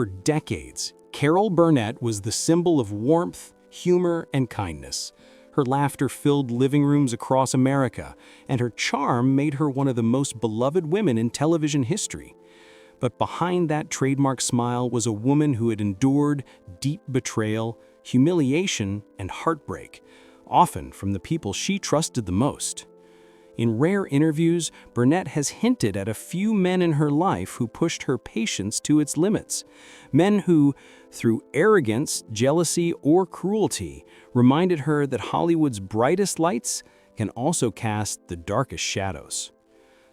For decades, Carol Burnett was the symbol of warmth, humor, and kindness. Her laughter filled living rooms across America, and her charm made her one of the most beloved women in television history. But behind that trademark smile was a woman who had endured deep betrayal, humiliation, and heartbreak, often from the people she trusted the most. In rare interviews, Burnett has hinted at a few men in her life who pushed her patience to its limits. Men who, through arrogance, jealousy, or cruelty, reminded her that Hollywood's brightest lights can also cast the darkest shadows.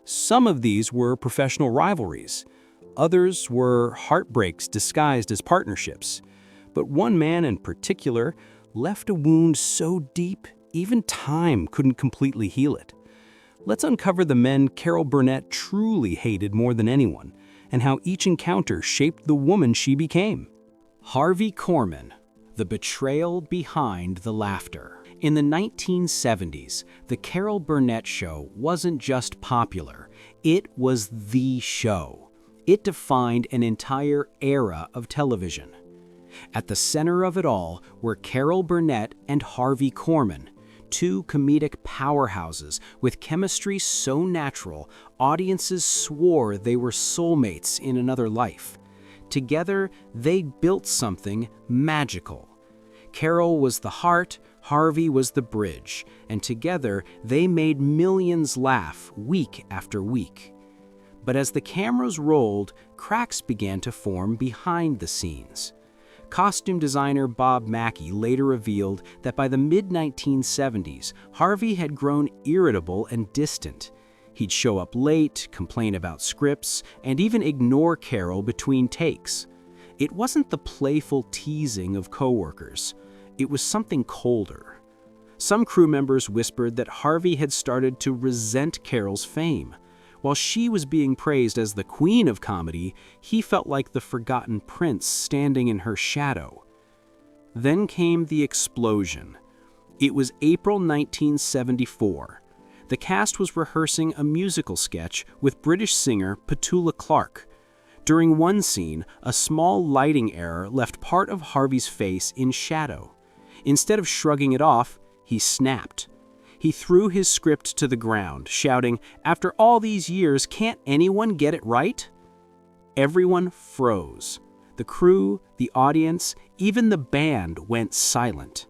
Some of these were professional rivalries. Others were heartbreaks disguised as partnerships. But one man in particular left a wound so deep, even time couldn't completely heal it. Let's uncover the men Carol Burnett truly hated more than anyone, and how each encounter shaped the woman she became. Harvey Korman, the betrayal behind the laughter. In the 1970s, The Carol Burnett Show wasn't just popular, it was the show. It defined an entire era of television. At the center of it all were Carol Burnett and Harvey Korman, two comedic powerhouses with chemistry so natural, audiences swore they were soulmates in another life. Together, they built something magical. Carol was the heart, Harvey was the bridge, and together they made millions laugh week after week. But as the cameras rolled, cracks began to form behind the scenes. Costume designer Bob Mackie later revealed that by the mid-1970s, Harvey had grown irritable and distant. He'd show up late, complain about scripts, and even ignore Carol between takes. It wasn't the playful teasing of coworkers. It was something colder. Some crew members whispered that Harvey had started to resent Carol's fame. While she was being praised as the queen of comedy, he felt like the forgotten prince standing in her shadow. Then came the explosion. It was April 1974. The cast was rehearsing a musical sketch with British singer Petula Clark. During one scene, a small lighting error left part of Harvey's face in shadow. Instead of shrugging it off, he snapped. He threw his script to the ground, shouting, "After all these years, can't anyone get it right?" Everyone froze. The crew, the audience, even the band went silent.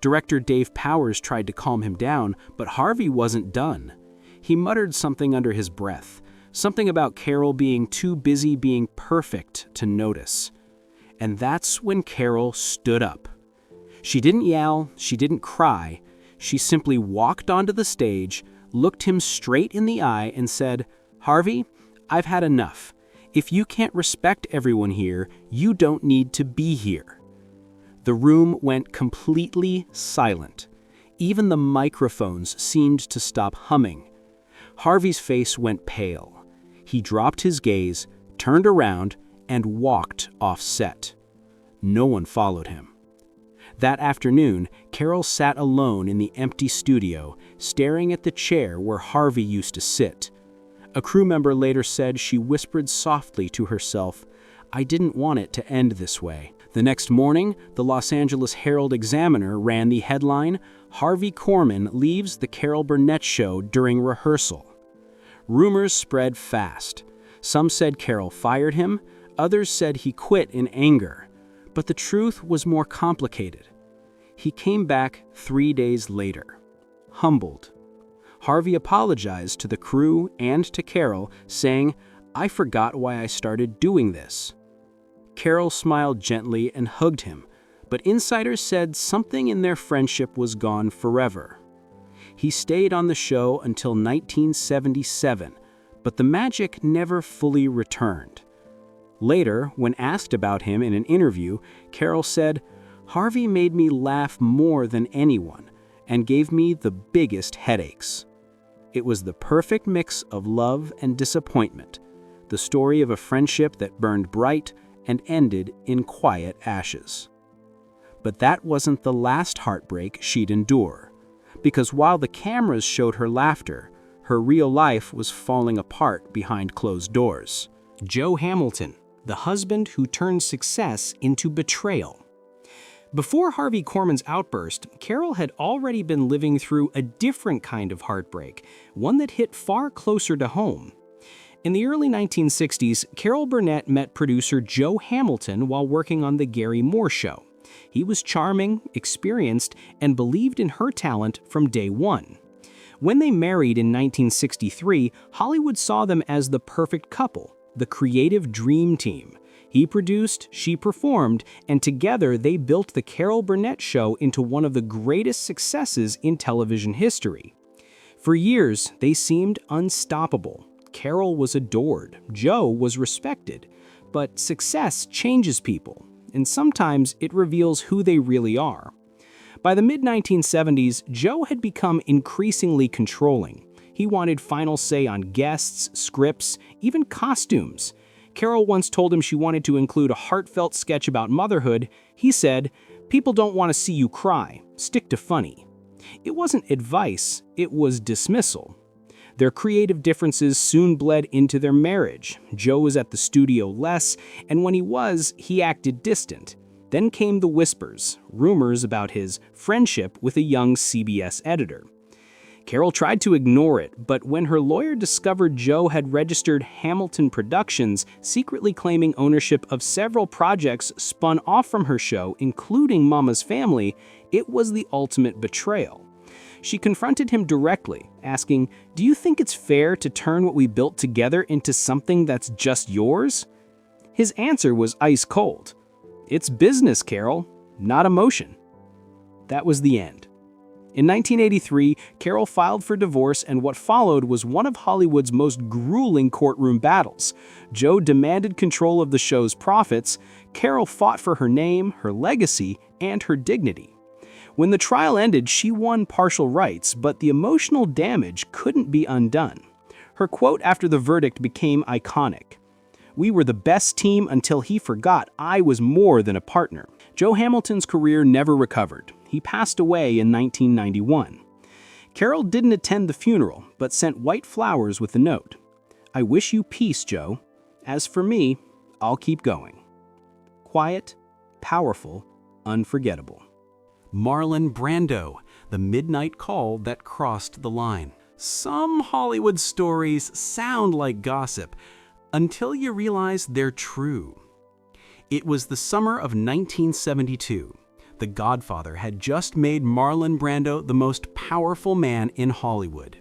Director Dave Powers tried to calm him down, but Harvey wasn't done. He muttered something under his breath, something about Carol being too busy being perfect to notice. And that's when Carol stood up. She didn't yell, she didn't cry. She simply walked onto the stage, looked him straight in the eye, and said, "Harvey, I've had enough. If you can't respect everyone here, you don't need to be here." The room went completely silent. Even the microphones seemed to stop humming. Harvey's face went pale. He dropped his gaze, turned around, and walked off set. No one followed him. That afternoon, Carol sat alone in the empty studio, staring at the chair where Harvey used to sit. A crew member later said she whispered softly to herself, "I didn't want it to end this way." The next morning, the Los Angeles Herald-Examiner ran the headline, "Harvey Korman leaves the Carol Burnett Show during rehearsal." Rumors spread fast. Some said Carol fired him, others said he quit in anger. But the truth was more complicated. He came back 3 days later, humbled. Harvey apologized to the crew and to Carol, saying, "I forgot why I started doing this." Carol smiled gently and hugged him, but insiders said something in their friendship was gone forever. He stayed on the show until 1977, but the magic never fully returned. Later, when asked about him in an interview, Carol said, "Harvey made me laugh more than anyone and gave me the biggest headaches." It was the perfect mix of love and disappointment, the story of a friendship that burned bright and ended in quiet ashes. But that wasn't the last heartbreak she'd endure, because while the cameras showed her laughter, her real life was falling apart behind closed doors. Joe Hamilton, the husband who turned success into betrayal. Before Harvey Korman's outburst, Carol had already been living through a different kind of heartbreak, one that hit far closer to home. In the early 1960s, Carol Burnett met producer Joe Hamilton while working on The Gary Moore Show. He was charming, experienced, and believed in her talent from day one. When they married in 1963, Hollywood saw them as the perfect couple, the creative dream team. He produced, she performed, and together they built The Carol Burnett Show into one of the greatest successes in television history. For years, they seemed unstoppable. Carol was adored, Joe was respected. But success changes people, and sometimes it reveals who they really are. By the mid-1970s, Joe had become increasingly controlling. He wanted final say on guests, scripts, even costumes. Carol once told him she wanted to include a heartfelt sketch about motherhood. He said, "People don't want to see you cry. Stick to funny." It wasn't advice, it was dismissal. Their creative differences soon bled into their marriage. Joe was at the studio less, and when he was, he acted distant. Then came the whispers, rumors about his friendship with a young CBS editor. Carol tried to ignore it, but when her lawyer discovered Joe had registered Hamilton Productions, secretly claiming ownership of several projects spun off from her show, including Mama's Family, it was the ultimate betrayal. She confronted him directly, asking, "Do you think it's fair to turn what we built together into something that's just yours?" His answer was ice cold. "It's business, Carol, not emotion." That was the end. In 1983, Carol filed for divorce, and what followed was one of Hollywood's most grueling courtroom battles. Joe demanded control of the show's profits. Carol fought for her name, her legacy, and her dignity. When the trial ended, she won partial rights, but the emotional damage couldn't be undone. Her quote after the verdict became iconic. "We were the best team until he forgot I was more than a partner." Joe Hamilton's career never recovered. He passed away in 1991. Carol didn't attend the funeral, but sent white flowers with a note. "I wish you peace, Joe. As for me, I'll keep going." Quiet, powerful, unforgettable. Marlon Brando, the midnight call that crossed the line. Some Hollywood stories sound like gossip until you realize they're true. It was the summer of 1972. The Godfather had just made Marlon Brando the most powerful man in Hollywood.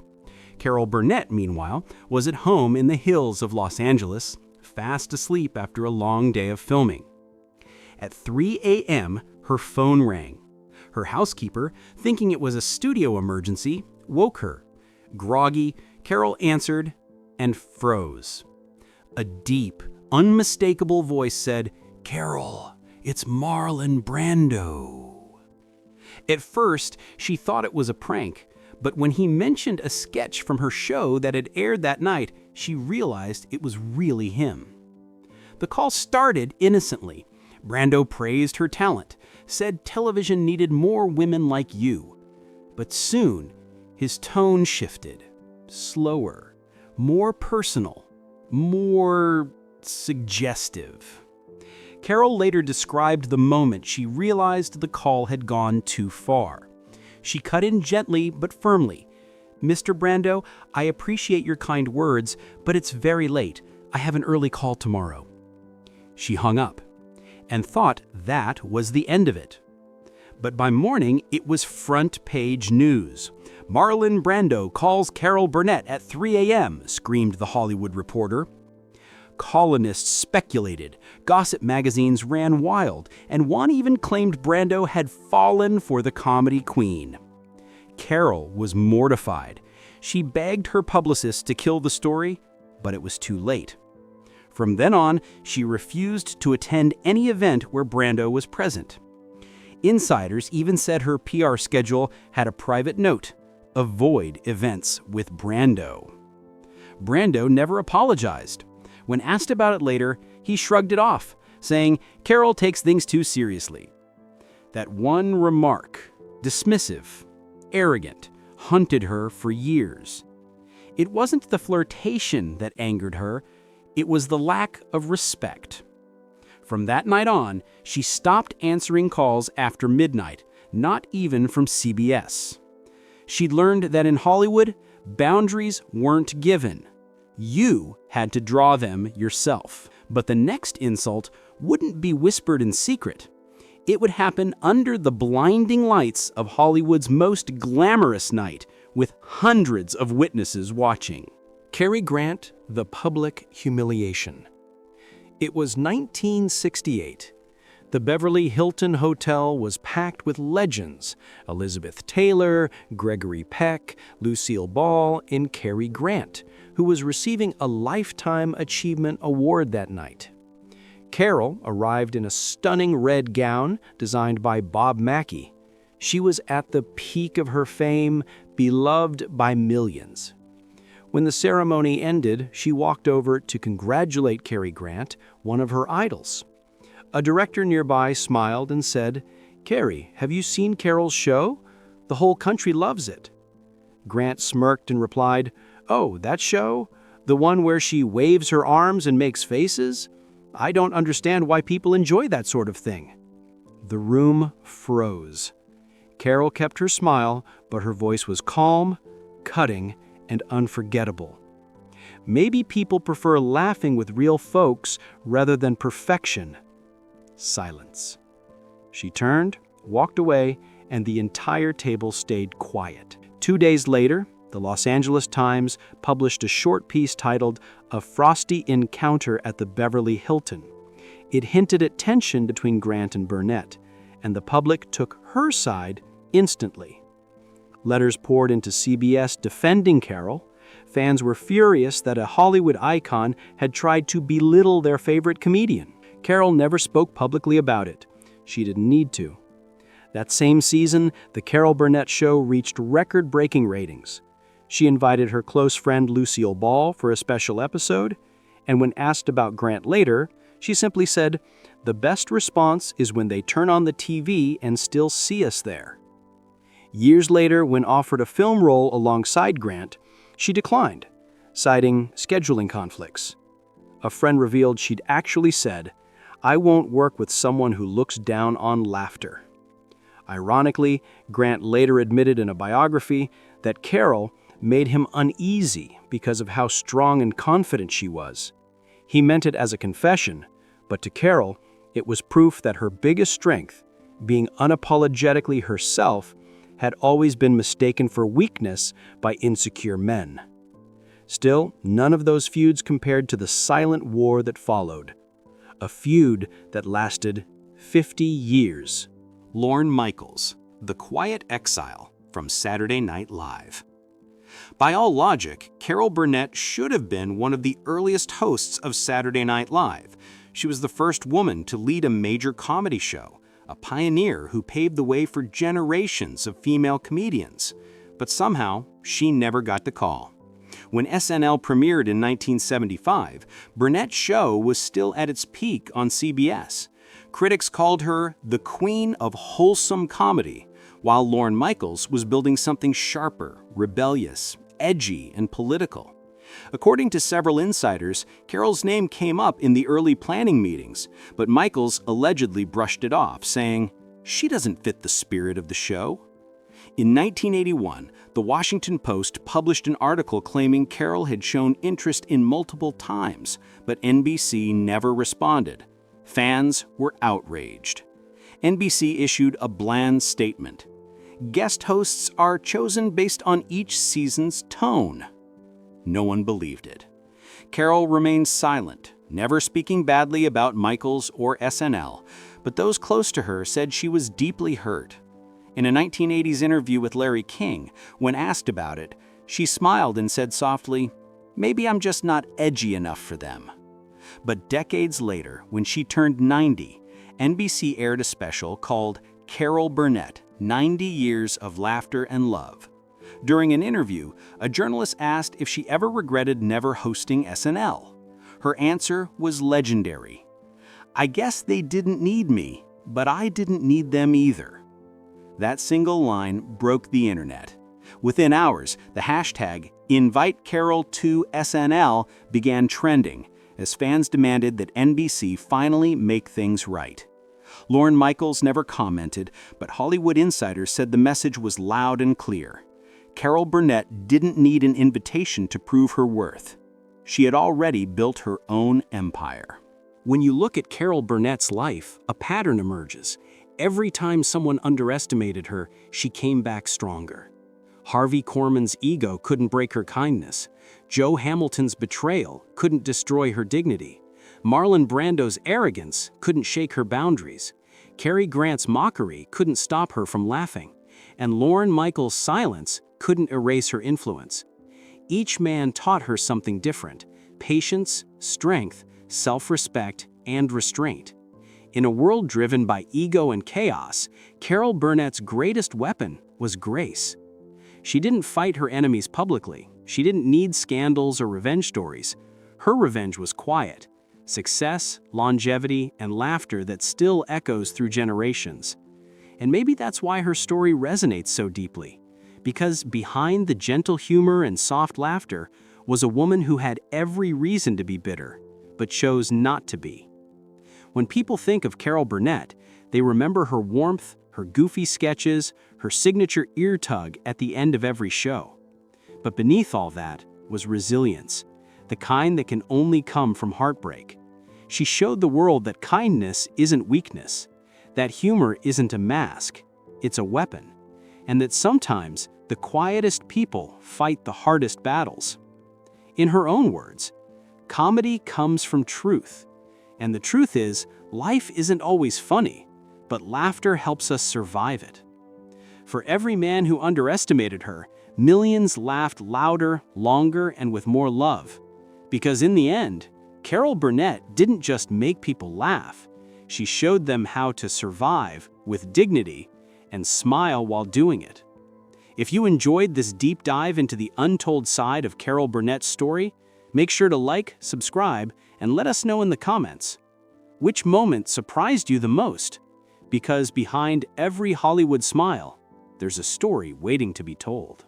Carol Burnett, meanwhile, was at home in the hills of Los Angeles, fast asleep after a long day of filming. At 3 a.m., her phone rang. Her housekeeper, thinking it was a studio emergency, woke her. Groggy, Carol answered and froze. A deep, unmistakable voice said, "Carol, it's Marlon Brando." At first, she thought it was a prank, but when he mentioned a sketch from her show that had aired that night, she realized it was really him. The call started innocently. Brando praised her talent, said television needed more women like you. But soon, his tone shifted. Slower, more personal, more suggestive. Carol later described the moment she realized the call had gone too far. She cut in gently but firmly. "Mr. Brando, I appreciate your kind words, but it's very late. I have an early call tomorrow." She hung up and thought that was the end of it. But by morning, it was front-page news. "Marlon Brando calls Carol Burnett at 3 a.m., screamed the Hollywood Reporter. Columnists speculated, gossip magazines ran wild, and one even claimed Brando had fallen for the comedy queen. Carol was mortified. She begged her publicist to kill the story, but it was too late. From then on, she refused to attend any event where Brando was present. Insiders even said her PR schedule had a private note: avoid events with Brando. Brando never apologized. When asked about it later, he shrugged it off, saying Carol takes things too seriously. That one remark, dismissive, arrogant, haunted her for years. It wasn't the flirtation that angered her, it was the lack of respect. From that night on, she stopped answering calls after midnight, not even from CBS. She'd learned that in Hollywood, boundaries weren't given. You had to draw them yourself. But the next insult wouldn't be whispered in secret. It would happen under the blinding lights of Hollywood's most glamorous night, with hundreds of witnesses watching. Cary Grant, the public humiliation. It was 1968. The Beverly Hilton Hotel was packed with legends: Elizabeth Taylor, Gregory Peck, Lucille Ball, and Cary Grant, who was receiving a Lifetime Achievement Award that night. Carol arrived in a stunning red gown designed by Bob Mackie. She was at the peak of her fame, beloved by millions. When the ceremony ended, she walked over to congratulate Cary Grant, one of her idols. A director nearby smiled and said, "Cary, have you seen Carol's show? The whole country loves it." Grant smirked and replied, "Oh, that show? The one where she waves her arms and makes faces? I don't understand why people enjoy that sort of thing." The room froze. Carol kept her smile, but her voice was calm, cutting, and unforgettable. Maybe people prefer laughing with real folks rather than perfection. Silence. She turned, walked away, and the entire table stayed quiet. 2 days later, the Los Angeles Times published a short piece titled "A Frosty Encounter at the Beverly Hilton." It hinted at tension between Grant and Burnett, and the public took her side instantly. Letters poured into CBS defending Carol. Fans were furious that a Hollywood icon had tried to belittle their favorite comedian. Carol never spoke publicly about it. She didn't need to. That same season, The Carol Burnett Show reached record-breaking ratings. She invited her close friend Lucille Ball for a special episode, and when asked about Grant later, she simply said, "The best response is when they turn on the TV and still see us there." Years later, when offered a film role alongside Grant, she declined, citing scheduling conflicts. A friend revealed she'd actually said, "I won't work with someone who looks down on laughter." Ironically, Grant later admitted in a biography that Carol made him uneasy because of how strong and confident she was. He meant it as a confession, but to Carol, it was proof that her biggest strength, being unapologetically herself, had always been mistaken for weakness by insecure men. Still, none of those feuds compared to the silent war that followed. A feud that lasted 50 years. Lorne Michaels, The Quiet Exile from Saturday Night Live. By all logic, Carol Burnett should have been one of the earliest hosts of Saturday Night Live. She was the first woman to lead a major comedy show, a pioneer who paved the way for generations of female comedians. But somehow, she never got the call. When SNL premiered in 1975, Burnett's show was still at its peak on CBS. Critics called her the queen of wholesome comedy, while Lorne Michaels was building something sharper, rebellious, edgy, and political. According to several insiders, Carol's name came up in the early planning meetings, but Michaels allegedly brushed it off, saying, "She doesn't fit the spirit of the show." In 1981, The Washington Post published an article claiming Carol had shown interest in multiple times, but NBC never responded. Fans were outraged. NBC issued a bland statement. "Guest hosts are chosen based on each season's tone." No one believed it. Carol remained silent, never speaking badly about Michaels or SNL, but those close to her said she was deeply hurt. In a 1980s interview with Larry King, when asked about it, she smiled and said softly, "Maybe I'm just not edgy enough for them." But decades later, when she turned 90, NBC aired a special called Carol Burnett, 90 Years of Laughter and Love. During an interview, a journalist asked if she ever regretted never hosting SNL. Her answer was legendary. "I guess they didn't need me, but I didn't need them either." That single line broke the internet. Within hours, the hashtag #InviteCarol2SNL began trending, as fans demanded that NBC finally make things right. Lorne Michaels never commented, but Hollywood insiders said the message was loud and clear. Carol Burnett didn't need an invitation to prove her worth. She had already built her own empire. When you look at Carol Burnett's life, a pattern emerges. Every time someone underestimated her, she came back stronger. Harvey Korman's ego couldn't break her kindness. Joe Hamilton's betrayal couldn't destroy her dignity. Marlon Brando's arrogance couldn't shake her boundaries. Cary Grant's mockery couldn't stop her from laughing. And Lorne Michaels' silence couldn't erase her influence. Each man taught her something different: patience, strength, self-respect, and restraint. In a world driven by ego and chaos, Carol Burnett's greatest weapon was grace. She didn't fight her enemies publicly. She didn't need scandals or revenge stories. Her revenge was quiet: success, longevity, and laughter that still echoes through generations. And maybe that's why her story resonates so deeply. Because behind the gentle humor and soft laughter was a woman who had every reason to be bitter, but chose not to be. When people think of Carol Burnett, they remember her warmth, her goofy sketches, her signature ear tug at the end of every show. But beneath all that was resilience, the kind that can only come from heartbreak. She showed the world that kindness isn't weakness, that humor isn't a mask, it's a weapon, and that sometimes the quietest people fight the hardest battles. In her own words, comedy comes from truth, and the truth is, life isn't always funny, but laughter helps us survive it. For every man who underestimated her, millions laughed louder, longer, and with more love. Because in the end, Carol Burnett didn't just make people laugh, she showed them how to survive with dignity and smile while doing it. If you enjoyed this deep dive into the untold side of Carol Burnett's story, make sure to like, subscribe, and let us know in the comments. Which moment surprised you the most? Because behind every Hollywood smile, there's a story waiting to be told.